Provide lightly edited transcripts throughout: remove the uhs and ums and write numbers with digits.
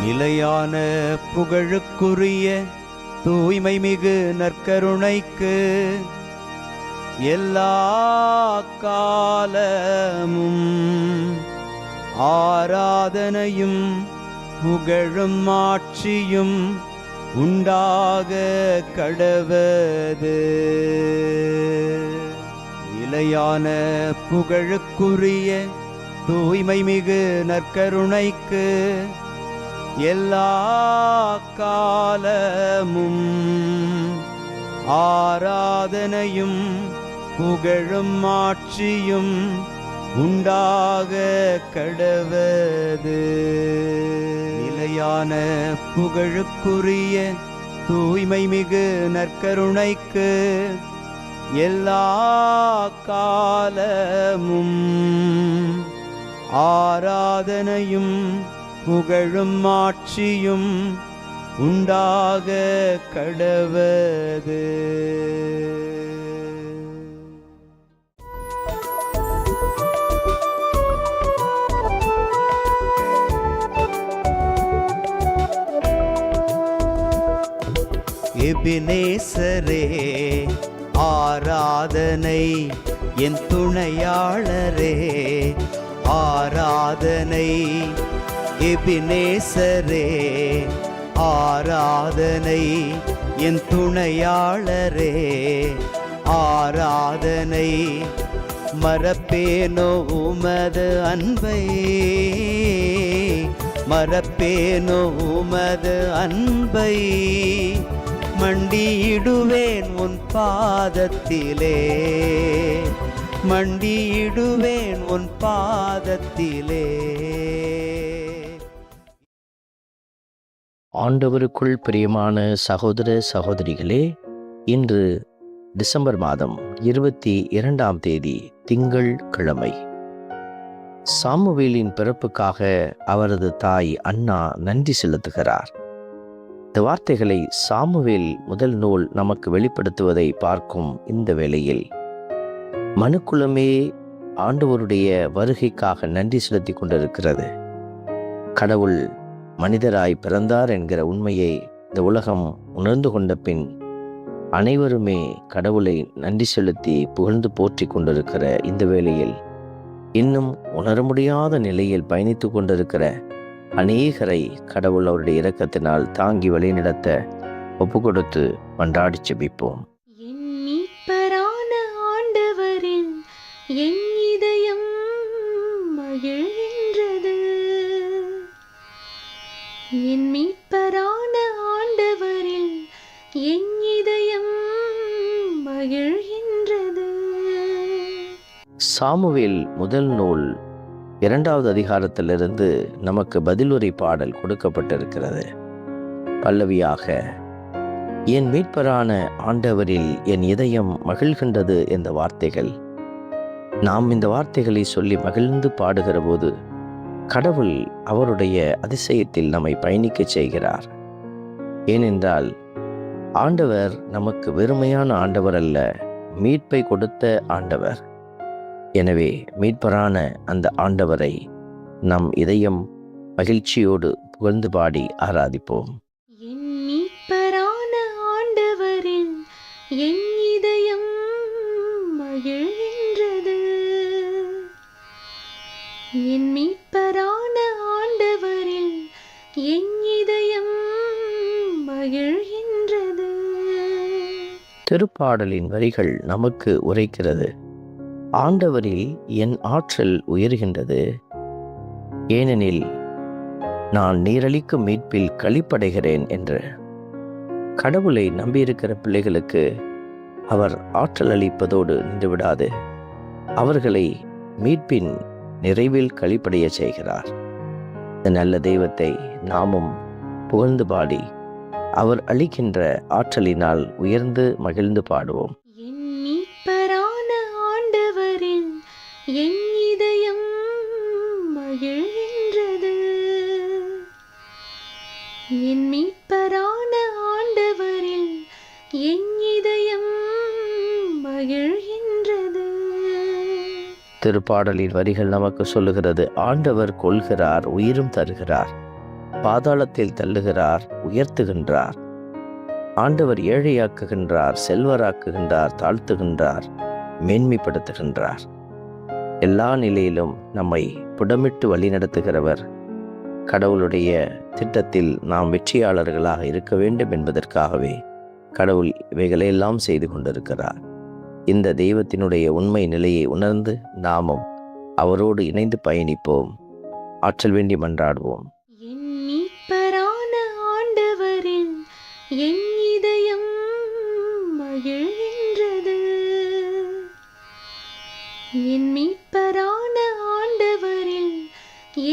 நிலையான புகழுக்குரிய தூய்மை மிகு நற்கருணைக்கு எல்லா காலமும் ஆராதனையும் புகழும் ஆட்சியும் உண்டாக கடவது. நிலையான புகழுக்குரிய தூய்மை மிகு நற்கருணைக்கு எல்லா காலமும் ஆராதனையும் புகழும் ஆட்சியும் உண்டாக கடவது. நிலையான புகழுக்குரிய தூய்மை மிகு நற்கருணைக்கு எல்லா காலமும் ஆராதனையும் புகழும் ஆட்சியும் உண்டாக கடவது. எபினேசரே ஆராதனை, என் துணையாளரே ஆராதனை. எபினேசரே ஆராதனை, என் துணையாளரே ஆராதனை. மறப்பேனோ உமது அன்பை, மறப்பேனோ உமது அன்பை. மண்டியிடுவேன் உன் பாதத்திலே, மண்டியிடுவேன் உன் பாதத்திலே. ஆண்டவருக்குள் பிரியமான சகோதர சகோதரிகளே, இன்று டிசம்பர் மாதம் 22ஆம் தேதி திங்கள் கிழமை. சாமுவேலின் பிறப்புக்காக அவரது தாய் அன்னா நன்றி செலுத்துகிறார். இந்த வார்த்தைகளை சாமுவேல் முதல் நூல் நமக்கு வெளிப்படுத்துவதை பார்க்கும் இந்த வேளையில் மனுக்குலமே ஆண்டவருடைய வருகைக்காக நன்றி செலுத்தி கொண்டிருக்கிறது. கடவுள் மனிதராய் பிறந்தார் என்கிற உண்மையை இந்த உலகம் உணர்ந்து கொண்ட பின் அனைவருமே கடவுளை நன்றி செலுத்தி புகழ்ந்து போற்றி கொண்டிருக்கிற இந்த வேளையில் இன்னும் உணர முடியாத நிலையில் பயணித்து கொண்டிருக்கிற அநேகரை கடவுள் அவருடைய இரக்கத்தினால் தாங்கி வழிநடத்த ஒப்பு கொடுத்து மன்றாடி செபிப்போம். என் மீட்பரான ஆண்டவரில் என் இதயம் மகிழ்கின்றது. என் மீட்பரான ஆண்டவரில் என் இதயம் மகிழ்கின்றது. சாமுவேல் முதல் நூல் 2வது அதிகாரத்திலிருந்து நமக்கு பதிலுரை பாடல் கொடுக்கப்பட்டிருக்கிறது. பல்லவியாக, என் மீட்பரான ஆண்டவரில் என் இதயம் மகிழ்கின்றது என்ற வார்த்தைகள். நாம் இந்த வார்த்தைகளை சொல்லி மகிழ்ந்து பாடுகிற போது கடவுள் அவருடைய அதிசயத்தில் நம்மை பயணிக்க செய்கிறார். ஏனென்றால் ஆண்டவர் நமக்கு வெறுமையான ஆண்டவர் அல்ல, மீட்பை கொடுத்த ஆண்டவர். எனவே மீட்பரான அந்த ஆண்டவரை நம் இதயம் மகிழ்ச்சியோடு புகழ்ந்து பாடி ஆராதிப்போம். என் மீட்பரான ஆண்டவரில் என் இதயம் மகிழ்கின்றது. என் மீட்பரான ஆண்டவரில் என் இதயம் மகிழ்கின்றது. திருப்பாடலின் வரிகள் நமக்கு உரைக்கிறது. ஆண்டவரில் என் ஆற்றல் உயர்கின்றது, ஏனெனில் நான் நீரளிக்கும் மீட்பில் களிப்படைகிறேன் என்று. கடவுளை நம்பியிருக்கிற பிள்ளைகளுக்கு அவர் ஆற்றல் அளிப்பதோடு நின்றுவிடாது, அவர்களை மீட்பின் நிறைவில் களிப்படைய செய்கிறார். இந்த நல்ல தெய்வத்தை நாமும் புகழ்ந்து பாடி அவர் அளிக்கின்ற ஆற்றலினால் உயர்ந்து மகிழ்ந்து பாடுவோம். என் மீட்பரான ஆண்டவரில் என் இதயம் மகிழ்கின்றது. என் மீட்பரான ஆண்டவரில் என் இதயம் மகிழ்கின்றது. திருப்பாடலின் வரிகள் நமக்கு சொல்லுகிறது, ஆண்டவர் கொள்கிறார், உயிரும் தருகிறார். பாதாளத்தில் தள்ளுகிறார், உயர்த்துகின்றார். ஆண்டவர் ஏழையாக்குகின்றார், செல்வராக்குகின்றார், தாழ்த்துகின்றார், மேன்மைப்படுத்துகின்றார். எல்லா நிலையிலும் நம்மை புடமிட்டு வழிநடத்துகிறவர். கடவுளுடைய திட்டத்தில் நாம் வெற்றியாளர்களாக இருக்க வேண்டும் என்பதற்காகவே கடவுள் இவைகளையெல்லாம் செய்து கொண்டிருக்கிறார். இந்த தெய்வத்தினுடைய உண்மை நிலையை உணர்ந்து நாமும் அவரோடு இணைந்து பயணிப்போம். ஆற்றல் வேண்டி மன்றாடுவோம். என் மீட்பரான ஆண்டவரில் என் இதயம் மகிழ்கின்றது. என் மீட்பரான ஆண்டவரில்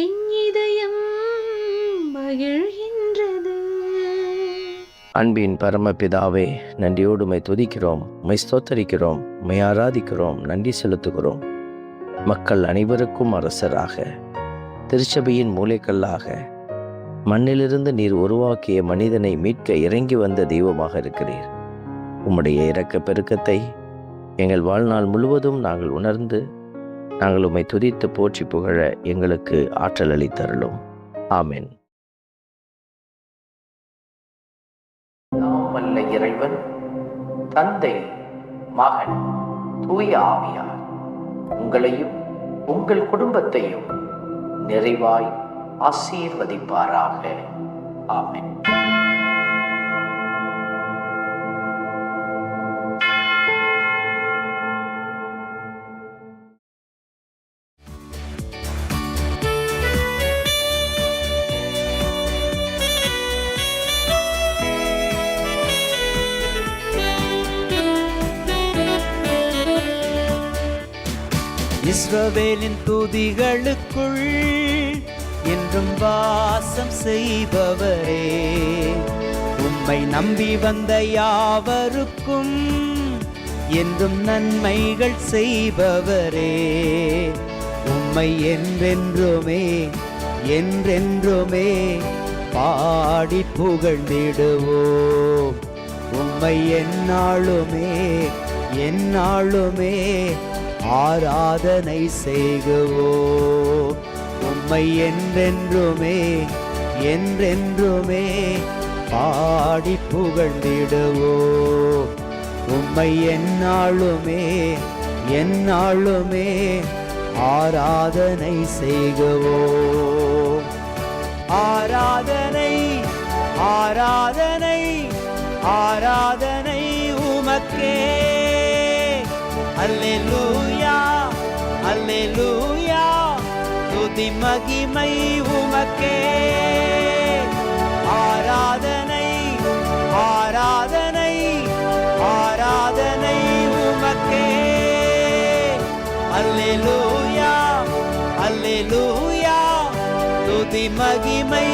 என் இதயம் மகிழ்கின்றது. அன்பின் பரமபிதாவே, நன்றியோடு உம்மை துதிக்கிறோம், உம்மை ஸ்தோத்தரிக்கிறோம், உம்மை ஆராதிக்கிறோம், நன்றி செலுத்துகிறோம். மக்கள் அனைவருக்கும் அரசராக, திருச்சபையின் மூலைக்கல்லாக, மண்ணிலிருந்து நீர் உருவாக்கிய மனிதனை மீட்க இறங்கி வந்த தெய்வமாக இருக்கிறீர். உம்முடைய இரக்க பெருக்கத்தை எங்கள் வாழ்நாள் முழுவதும் நாங்கள் உணர்ந்து நாங்கள் உம்மை துதித்து போற்றி புகழ எங்களுக்கு ஆற்றல் அளித்தருளும். ஆமென். வல்ல இறைவன் தந்தை, மகன், தூய ஆவியார் உங்களையும் உங்கள் குடும்பத்தையும் நிறைவாய் ஆசீர்வதிப்பாராக. ஆமென். இஸ்ரவேலின் துதிகளுக்குள் என்றும் வாசம் செய்பவரே, உம்மை நம்பி வந்த யாவருக்கும் என்றும் நன்மைகள் செய்பவரே, உம்மை என்றென்றுமே என்றென்றுமே பாடி புகழ்ந்திடுவோம். உம்மை எந்நாளுமே எந்நாளுமே ஆராதனை செய்குவோம். உம்மை என்றென்றுமே என்றென்றுமே பாடி புகழ்ந்திடுவோம். உம்மை எந்நாளுமே எந்நாளுமே ஆராதனை செய்குவோம். ஆராதனை ஆராதனை ஆராதனை உமக்கே. அல்லேலூயா அல்லேலூயா, துதி மகிமை உமக்கே. ஆராதனை ஆராதனை ஆராதனை உமக்கே. அல்லேலூயா அல்லேலூயா, துதி மகிமை